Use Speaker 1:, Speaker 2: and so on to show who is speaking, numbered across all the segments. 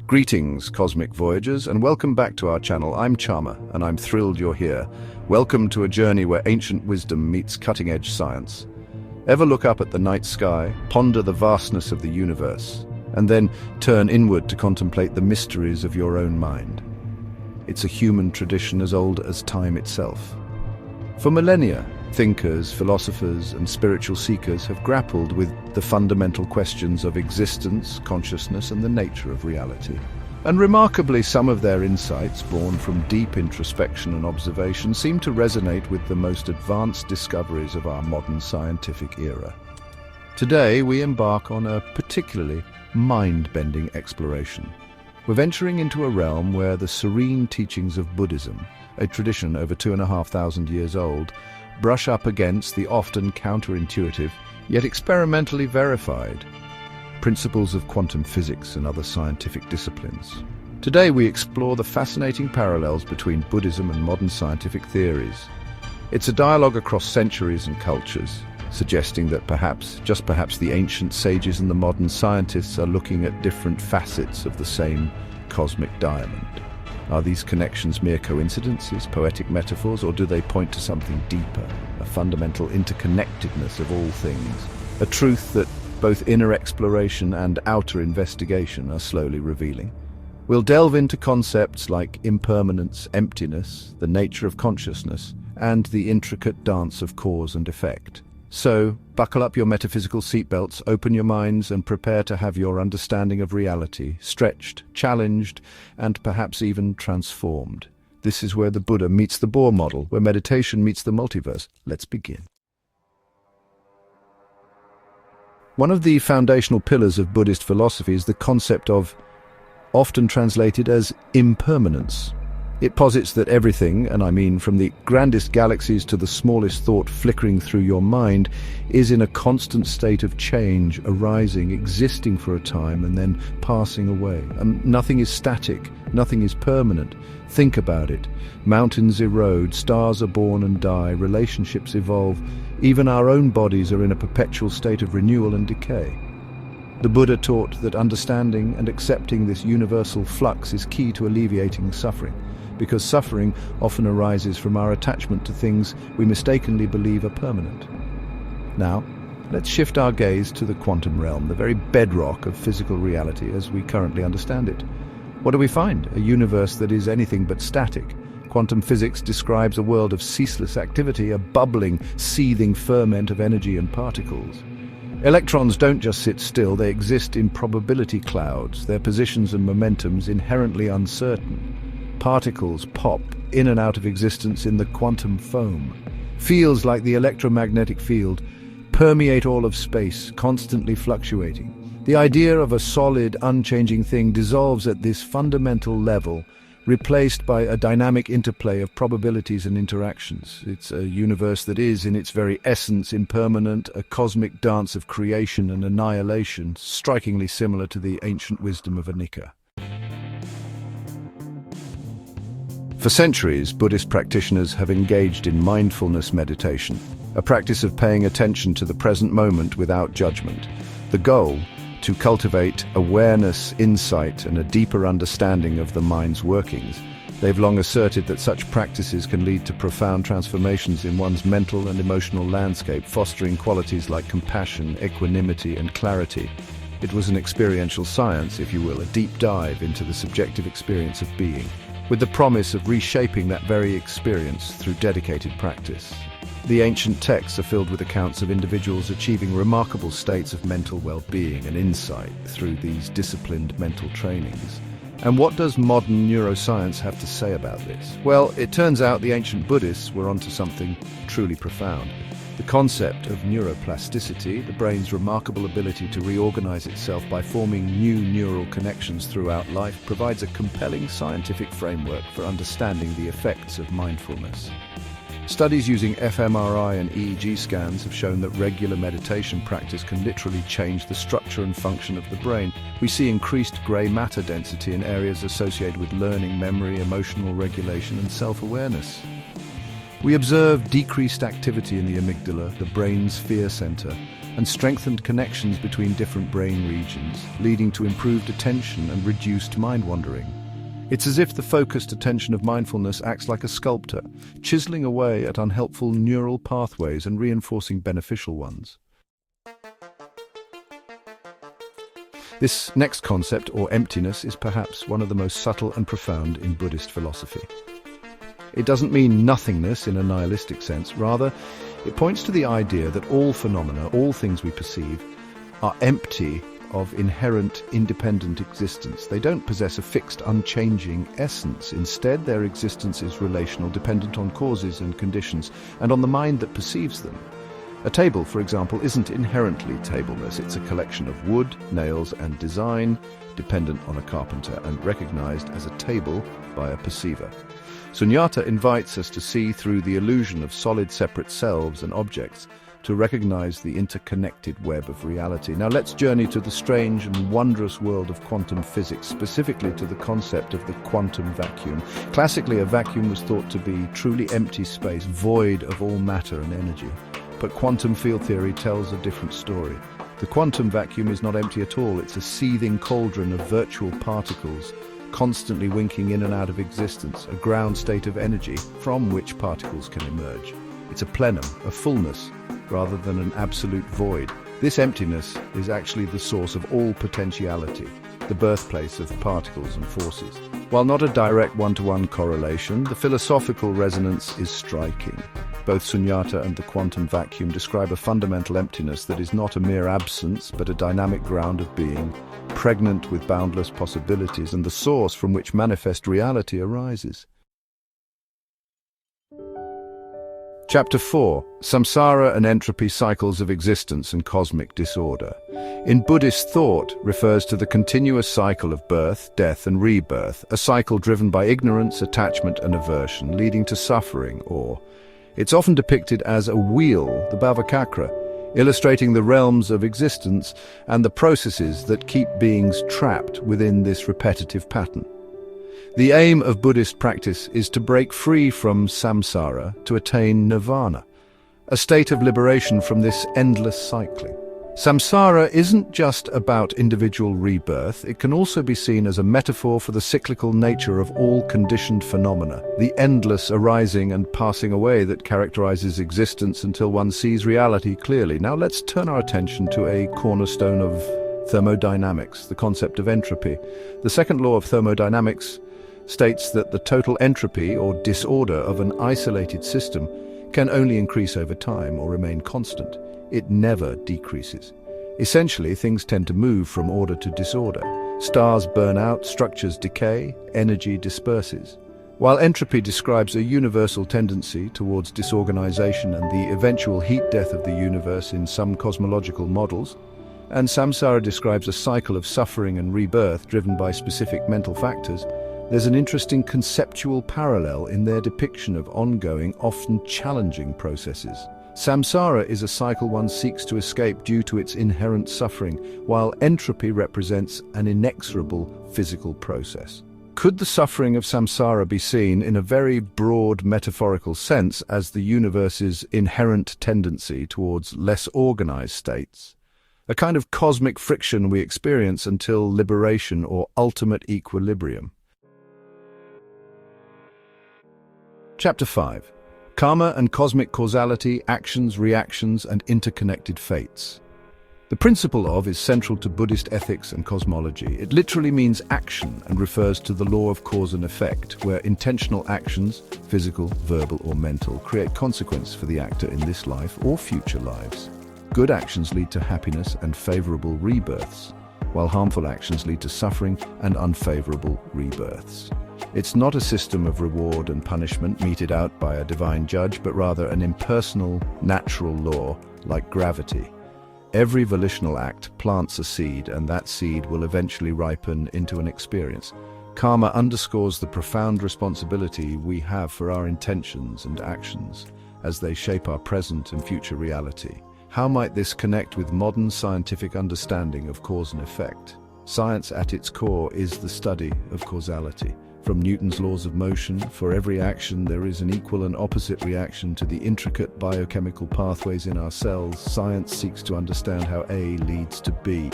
Speaker 1: Greetings, Cosmic Voyagers, and welcome back to our channel. I'm Charmer, and I'm thrilled you're here. Welcome to a journey where ancient wisdom meets cutting-edge science. Ever look up at the night sky, ponder the vastness of the universe, and then turn inward to contemplate the mysteries of your own mind? It's a human tradition as old as time itself. For millennia, thinkers, philosophers, and spiritual seekers have grappled with the fundamental questions of existence, consciousness, and the nature of reality. And remarkably, some of their insights, born from deep introspection and observation, seem to resonate with the most advanced discoveries of our modern scientific era. Today, we embark on a particularly mind-bending exploration. We're venturing into a realm where the serene teachings of Buddhism, a tradition over 2,500 years old, brush up against the often counterintuitive, yet experimentally verified, principles of quantum physics and other scientific disciplines. Today we explore the fascinating parallels between Buddhism and modern scientific theories. It's a dialogue across centuries and cultures, suggesting that perhaps, just perhaps, the ancient sages and the modern scientists are looking at different facets of the same cosmic diamond. Are these connections mere coincidences, poetic metaphors, or do they point to something deeper, a fundamental interconnectedness of all things, a truth that both inner exploration and outer investigation are slowly revealing? We'll delve into concepts like impermanence, emptiness, the nature of consciousness, and the intricate dance of cause and effect. So, buckle up your metaphysical seatbelts, open your minds, and prepare to have your understanding of reality stretched, challenged, and perhaps even transformed. This is where the Buddha meets the Bohr model, where meditation meets the multiverse. Let's begin. One of the foundational pillars of Buddhist philosophy is the concept of, often translated as impermanence. It posits that everything, and I mean from the grandest galaxies to the smallest thought flickering through your mind, is in a constant state of change, arising, existing for a time, and then passing away. Nothing is static, nothing is permanent. Think about it. Mountains erode, stars are born and die, relationships evolve. Even our own bodies are in a perpetual state of renewal and decay. The Buddha taught that understanding and accepting this universal flux is key to alleviating suffering, because suffering often arises from our attachment to things we mistakenly believe are permanent. Now, let's shift our gaze to the quantum realm, the very bedrock of physical reality as we currently understand it. What do we find? A universe that is anything but static. Quantum physics describes a world of ceaseless activity, a bubbling, seething ferment of energy and particles. Electrons don't just sit still, they exist in probability clouds, their positions and momentums inherently uncertain. Particles pop in and out of existence in the quantum foam. Fields like the electromagnetic field permeate all of space, constantly fluctuating. The idea of a solid, unchanging thing dissolves at this fundamental level, replaced by a dynamic interplay of probabilities and interactions. It's a universe that is, in its very essence, impermanent, a cosmic dance of creation and annihilation, strikingly similar to the ancient wisdom of Anicca. For centuries, Buddhist practitioners have engaged in mindfulness meditation, a practice of paying attention to the present moment without judgment. The goal, to cultivate awareness, insight, and a deeper understanding of the mind's workings. They've long asserted that such practices can lead to profound transformations in one's mental and emotional landscape, fostering qualities like compassion, equanimity, and clarity. It was an experiential science, if you will, a deep dive into the subjective experience of being, with the promise of reshaping that very experience through dedicated practice. The ancient texts are filled with accounts of individuals achieving remarkable states of mental well-being and insight through these disciplined mental trainings. And what does modern neuroscience have to say about this? Well, it turns out the ancient Buddhists were onto something truly profound. The concept of neuroplasticity, the brain's remarkable ability to reorganize itself by forming new neural connections throughout life, provides a compelling scientific framework for understanding the effects of mindfulness. Studies using fMRI and EEG scans have shown that regular meditation practice can literally change the structure and function of the brain. We see increased grey matter density in areas associated with learning, memory, emotional regulation, and self-awareness. We observe decreased activity in the amygdala, the brain's fear center, and strengthened connections between different brain regions, leading to improved attention and reduced mind-wandering. It's as if the focused attention of mindfulness acts like a sculptor, chiseling away at unhelpful neural pathways and reinforcing beneficial ones. This next concept, or emptiness, is perhaps one of the most subtle and profound in Buddhist philosophy. It doesn't mean nothingness in a nihilistic sense. Rather, it points to the idea that all phenomena, all things we perceive, are empty of inherent independent existence. They don't possess a fixed, unchanging essence. Instead, their existence is relational, dependent on causes and conditions, and on the mind that perceives them. A table, for example, isn't inherently tableless. It's a collection of wood, nails, and design, dependent on a carpenter and recognized as a table by a perceiver. Sunyata invites us to see through the illusion of solid separate selves and objects, to recognize the interconnected web of reality. Now let's journey to the strange and wondrous world of quantum physics, specifically to the concept of the quantum vacuum. Classically, a vacuum was thought to be truly empty space, void of all matter and energy. But quantum field theory tells a different story. The quantum vacuum is not empty at all. It's a seething cauldron of virtual particles, constantly winking in and out of existence, a ground state of energy from which particles can emerge. It's a plenum, a fullness, rather than an absolute void. This emptiness is actually the source of all potentiality, the birthplace of particles and forces. While not a direct one-to-one correlation, the philosophical resonance is striking. Both Sunyata and the quantum vacuum describe a fundamental emptiness that is not a mere absence, but a dynamic ground of being, pregnant with boundless possibilities and the source from which manifest reality arises. Chapter 4. Samsara and Entropy, Cycles of Existence and Cosmic Disorder. In Buddhist thought, refers to the continuous cycle of birth, death and rebirth, a cycle driven by ignorance, attachment and aversion, leading to suffering, or it's often depicted as a wheel, the Bhavacakra, illustrating the realms of existence and the processes that keep beings trapped within this repetitive pattern. The aim of Buddhist practice is to break free from samsara to attain nirvana, a state of liberation from this endless cycling. Samsara isn't just about individual rebirth. It can also be seen as a metaphor for the cyclical nature of all conditioned phenomena, the endless arising and passing away that characterizes existence until one sees reality clearly. Now let's turn our attention to a cornerstone of thermodynamics, the concept of entropy. The second law of thermodynamics states that the total entropy or disorder of an isolated system can only increase over time or remain constant. It never decreases. Essentially, things tend to move from order to disorder. Stars burn out, structures decay, energy disperses. While entropy describes a universal tendency towards disorganization and the eventual heat death of the universe in some cosmological models, and samsara describes a cycle of suffering and rebirth driven by specific mental factors, there's an interesting conceptual parallel in their depiction of ongoing, often challenging processes. Samsara is a cycle one seeks to escape due to its inherent suffering, while entropy represents an inexorable physical process. Could the suffering of samsara be seen in a very broad metaphorical sense as the universe's inherent tendency towards less organized states? A kind of cosmic friction we experience until liberation or ultimate equilibrium. Chapter 5. Karma and Cosmic Causality, Actions, Reactions, and Interconnected Fates. The principle of is central to Buddhist ethics and cosmology. It literally means action and refers to the law of cause and effect, where intentional actions, physical, verbal, or mental, create consequence for the actor in this life or future lives. Good actions lead to happiness and favorable rebirths, while harmful actions lead to suffering and unfavorable rebirths. It's not a system of reward and punishment meted out by a divine judge, but rather an impersonal, natural law like gravity. Every volitional act plants a seed, and that seed will eventually ripen into an experience. Karma underscores the profound responsibility we have for our intentions and actions as they shape our present and future reality. How might this connect with modern scientific understanding of cause and effect? Science at its core is the study of causality. From Newton's laws of motion, for every action there is an equal and opposite reaction to the intricate biochemical pathways in our cells. Science seeks to understand how A leads to B.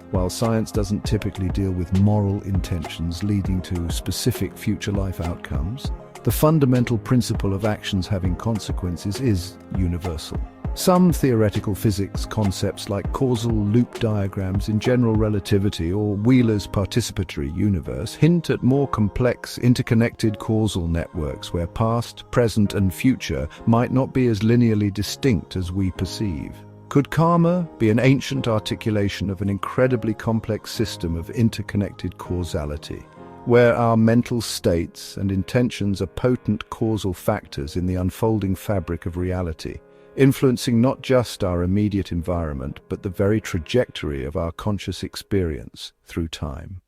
Speaker 1: While science doesn't typically deal with moral intentions leading to specific future life outcomes, the fundamental principle of actions having consequences is universal. Some theoretical physics concepts like causal loop diagrams in general relativity or Wheeler's participatory universe hint at more complex, interconnected causal networks where past, present, and future might not be as linearly distinct as we perceive. Could karma be an ancient articulation of an incredibly complex system of interconnected causality, where our mental states and intentions are potent causal factors in the unfolding fabric of reality, influencing not just our immediate environment, but the very trajectory of our conscious experience through time?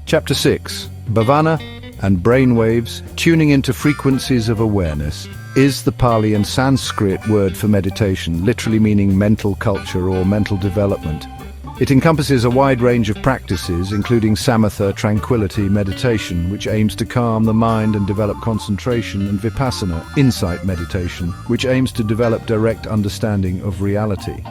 Speaker 1: Chapter 6. Bhavana and Brainwaves, Tuning into Frequencies of Awareness, is the Pali and Sanskrit word for meditation, literally meaning mental culture or mental development. It encompasses a wide range of practices, including samatha, tranquility, meditation, which aims to calm the mind and develop concentration, and vipassana, insight meditation, which aims to develop direct understanding of reality.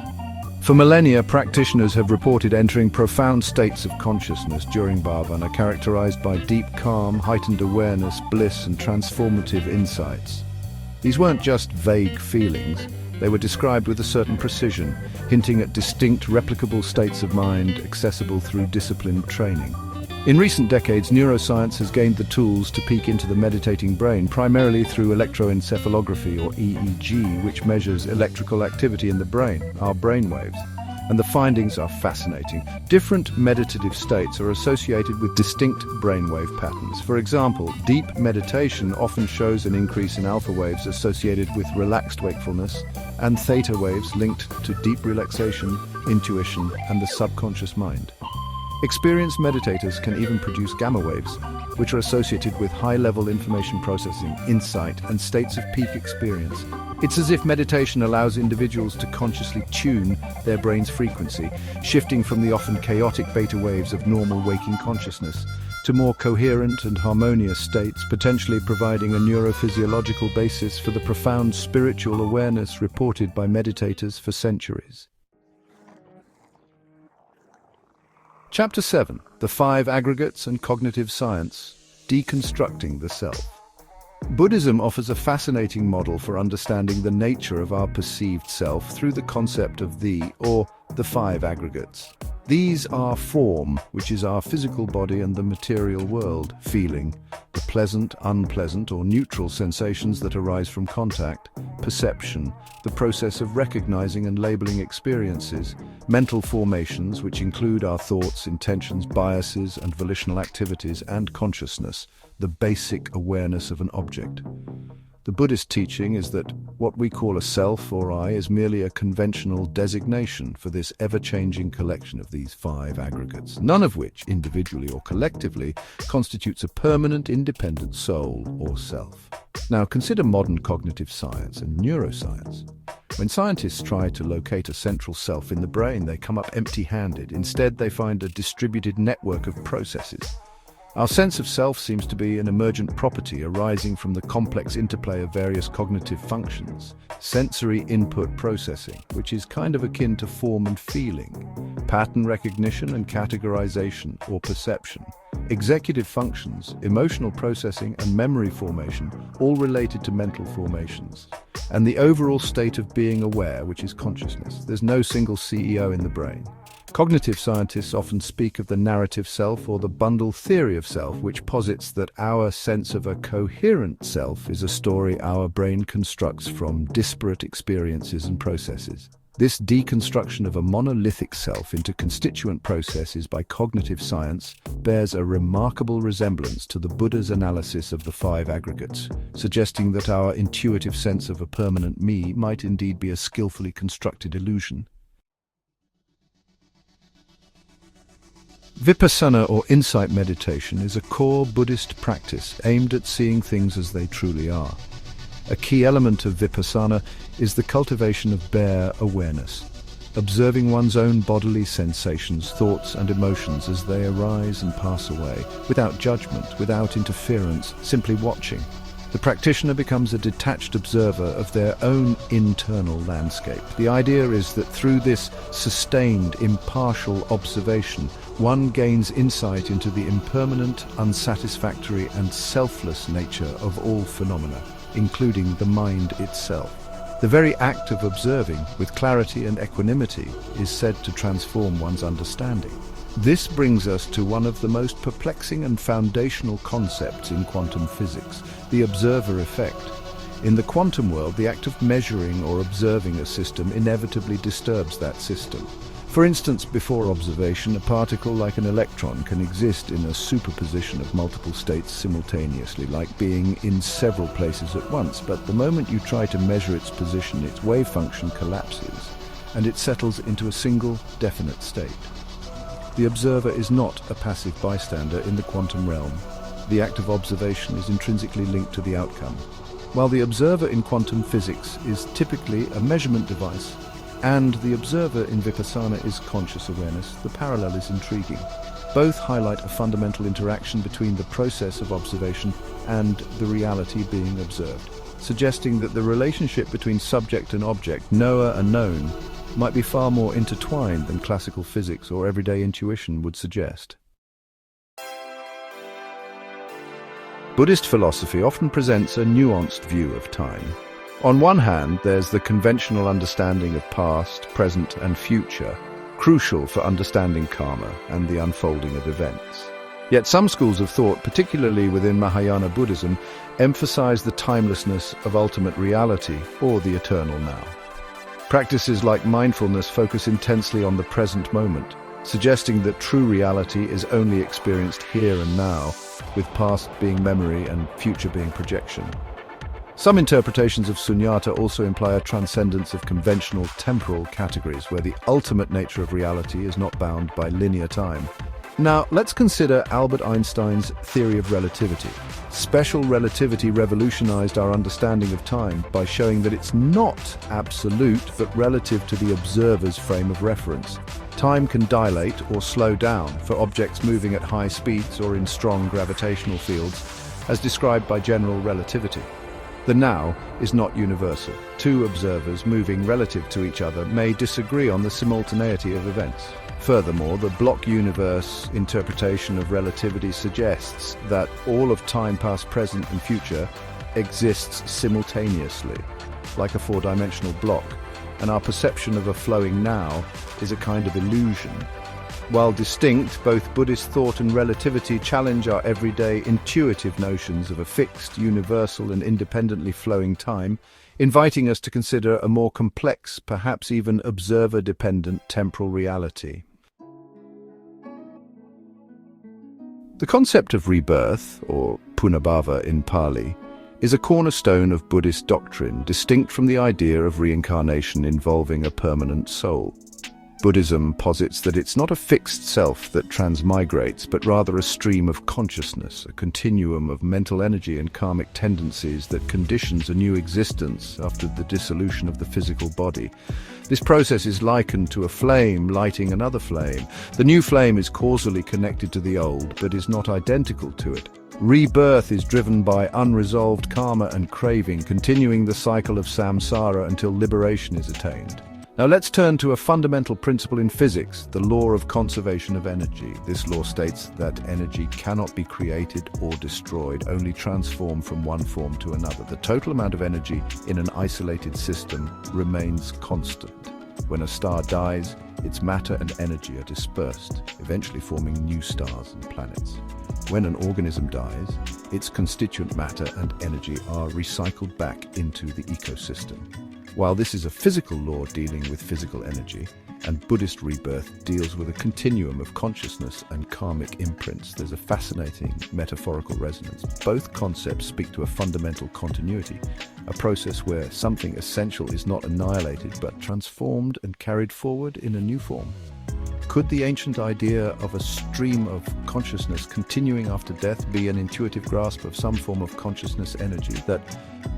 Speaker 1: For millennia, practitioners have reported entering profound states of consciousness during bhavana, characterized by deep calm, heightened awareness, bliss, and transformative insights. These weren't just vague feelings. They were described with a certain precision, hinting at distinct, replicable states of mind accessible through disciplined training. In recent decades, neuroscience has gained the tools to peek into the meditating brain, primarily through electroencephalography, or EEG, which measures electrical activity in the brain, our brainwaves. And the findings are fascinating. Different meditative states are associated with distinct brainwave patterns. For example, deep meditation often shows an increase in alpha waves associated with relaxed wakefulness, and theta waves linked to deep relaxation, intuition, and the subconscious mind. Experienced meditators can even produce gamma waves, which are associated with high-level information processing, insight, and states of peak experience. It's as if meditation allows individuals to consciously tune their brain's frequency, shifting from the often chaotic beta waves of normal waking consciousness to more coherent and harmonious states, potentially providing a neurophysiological basis for the profound spiritual awareness reported by meditators for centuries. Chapter 7. The 5 Aggregates and Cognitive Science, Deconstructing the Self. Buddhism offers a fascinating model for understanding the nature of our perceived self through the concept of the 5 aggregates. These are form, which is our physical body and the material world; feeling, the pleasant, unpleasant, or neutral sensations that arise from contact; perception, the process of recognizing and labeling experiences; mental formations, which include our thoughts, intentions, biases, and volitional activities; and consciousness, the basic awareness of an object. The Buddhist teaching is that what we call a self or I is merely a conventional designation for this ever-changing collection of these 5 aggregates, none of which, individually or collectively, constitutes a permanent, independent soul or self. Now, consider modern cognitive science and neuroscience. When scientists try to locate a central self in the brain, they come up empty-handed. Instead, they find a distributed network of processes. Our sense of self seems to be an emergent property arising from the complex interplay of various cognitive functions. Sensory input processing, which is kind of akin to form and feeling; pattern recognition and categorization, or perception; executive functions, emotional processing, and memory formation, all related to mental formations; and the overall state of being aware, which is consciousness. There's no single CEO in the brain. Cognitive scientists often speak of the narrative self or the bundle theory of self, which posits that our sense of a coherent self is a story our brain constructs from disparate experiences and processes. This deconstruction of a monolithic self into constituent processes by cognitive science bears a remarkable resemblance to the Buddha's analysis of the 5 aggregates, suggesting that our intuitive sense of a permanent me might indeed be a skillfully constructed illusion. Vipassana, or insight meditation, is a core Buddhist practice aimed at seeing things as they truly are. A key element of vipassana is the cultivation of bare awareness. observing one's own bodily sensations, thoughts and emotions as they arise and pass away, without judgment, without interference, simply watching. The practitioner becomes a detached observer of their own internal landscape. The idea is that through this sustained, impartial observation, one gains insight into the impermanent, unsatisfactory and selfless nature of all phenomena, including the mind itself. The very act of observing with clarity and equanimity is said to transform one's understanding. This brings us to one of the most perplexing and foundational concepts in quantum physics, the observer effect. In the quantum world, the act of measuring or observing a system inevitably disturbs that system. For instance, before observation, a particle like an electron can exist in a superposition of multiple states simultaneously, like being in several places at once, but the moment you try to measure its position, its wave function collapses, and it settles into a single, definite state. The observer is not a passive bystander in the quantum realm. The act of observation is intrinsically linked to the outcome. While the observer in quantum physics is typically a measurement device, and the observer in Vipassana is conscious awareness, the parallel is intriguing. Both highlight a fundamental interaction between the process of observation and the reality being observed, suggesting that the relationship between subject and object, knower and known, might be far more intertwined than classical physics or everyday intuition would suggest. Buddhist philosophy often presents a nuanced view of time. On one hand, there's the conventional understanding of past, present, and future, crucial for understanding karma and the unfolding of events. Yet some schools of thought, particularly within Mahayana Buddhism, emphasize the timelessness of ultimate reality or the eternal now. Practices like mindfulness focus intensely on the present moment, suggesting that true reality is only experienced here and now, with past being memory and future being projection. Some interpretations of Sunyata also imply a transcendence of conventional temporal categories, where the ultimate nature of reality is not bound by linear time. Now, let's consider Albert Einstein's theory of relativity. Special relativity revolutionized our understanding of time by showing that it's not absolute, but relative to the observer's frame of reference. Time can dilate or slow down for objects moving at high speeds or in strong gravitational fields, as described by general relativity. The now is not universal. Two observers moving relative to each other may disagree on the simultaneity of events. Furthermore, the block universe interpretation of relativity suggests that all of time, past, present, and future exists simultaneously, like a four-dimensional block, and our perception of a flowing now is a kind of illusion. While distinct, both Buddhist thought and relativity challenge our everyday intuitive notions of a fixed, universal, and independently flowing time, inviting us to consider a more complex, perhaps even observer-dependent temporal reality. The concept of rebirth, or punabhava in Pali, is a cornerstone of Buddhist doctrine, distinct from the idea of reincarnation involving a permanent soul. Buddhism posits that it's not a fixed self that transmigrates, but rather a stream of consciousness, a continuum of mental energy and karmic tendencies that conditions a new existence after the dissolution of the physical body. This process is likened to a flame lighting another flame. The new flame is causally connected to the old, but is not identical to it. Rebirth is driven by unresolved karma and craving, continuing the cycle of samsara until liberation is attained. Now let's turn to a fundamental principle in physics, the law of conservation of energy. This law states that energy cannot be created or destroyed, only transformed from one form to another. The total amount of energy in an isolated system remains constant. When a star dies, its matter and energy are dispersed, eventually forming new stars and planets. When an organism dies, its constituent matter and energy are recycled back into the ecosystem. While this is a physical law dealing with physical energy, and Buddhist rebirth deals with a continuum of consciousness and karmic imprints, there's a fascinating metaphorical resonance. Both concepts speak to a fundamental continuity, a process where something essential is not annihilated but transformed and carried forward in a new form. Could the ancient idea of a stream of consciousness continuing after death be an intuitive grasp of some form of consciousness energy that,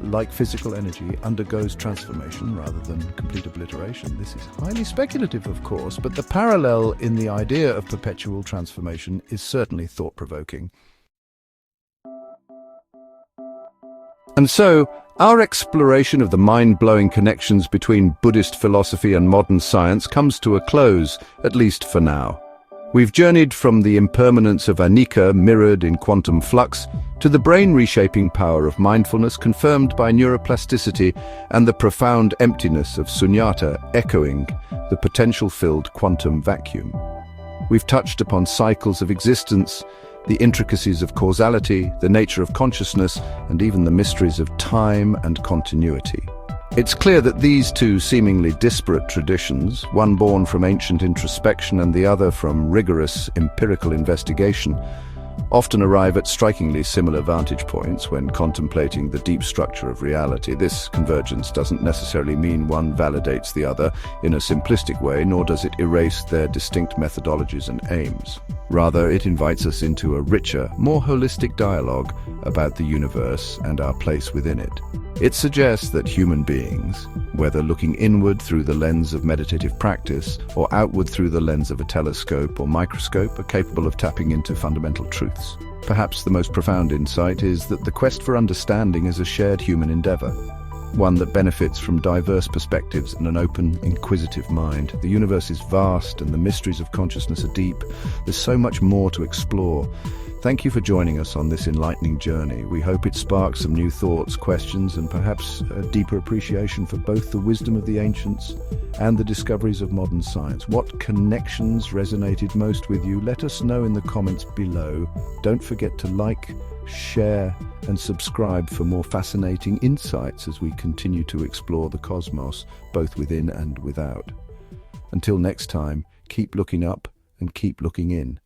Speaker 1: like physical energy, undergoes transformation rather than complete obliteration? This is highly speculative, of course, but the parallel in the idea of perpetual transformation is certainly thought-provoking. And so, our exploration of the mind-blowing connections between Buddhist philosophy and modern science comes to a close, at least for now. We've journeyed from the impermanence of Anicca mirrored in quantum flux to the brain-reshaping power of mindfulness confirmed by neuroplasticity and the profound emptiness of Sunyata echoing the potential-filled quantum vacuum. We've touched upon cycles of existence, the intricacies of causality, the nature of consciousness, and even the mysteries of time and continuity. It's clear that these two seemingly disparate traditions, one born from ancient introspection and the other from rigorous empirical investigation, often arrive at strikingly similar vantage points when contemplating the deep structure of reality. This convergence doesn't necessarily mean one validates the other in a simplistic way, nor does it erase their distinct methodologies and aims. Rather, it invites us into a richer, more holistic dialogue about the universe and our place within it. It suggests that human beings, whether looking inward through the lens of meditative practice or outward through the lens of a telescope or microscope, are capable of tapping into fundamental truths. Perhaps the most profound insight is that the quest for understanding is a shared human endeavor, one that benefits from diverse perspectives and an open, inquisitive mind. The universe is vast and the mysteries of consciousness are deep. There's so much more to explore. Thank you for joining us on this enlightening journey. We hope it sparks some new thoughts, questions, and perhaps a deeper appreciation for both the wisdom of the ancients and the discoveries of modern science. What connections resonated most with you? Let us know in the comments below. Don't forget to like, share, and subscribe for more fascinating insights as we continue to explore the cosmos, both within and without. Until next time, keep looking up and keep looking in.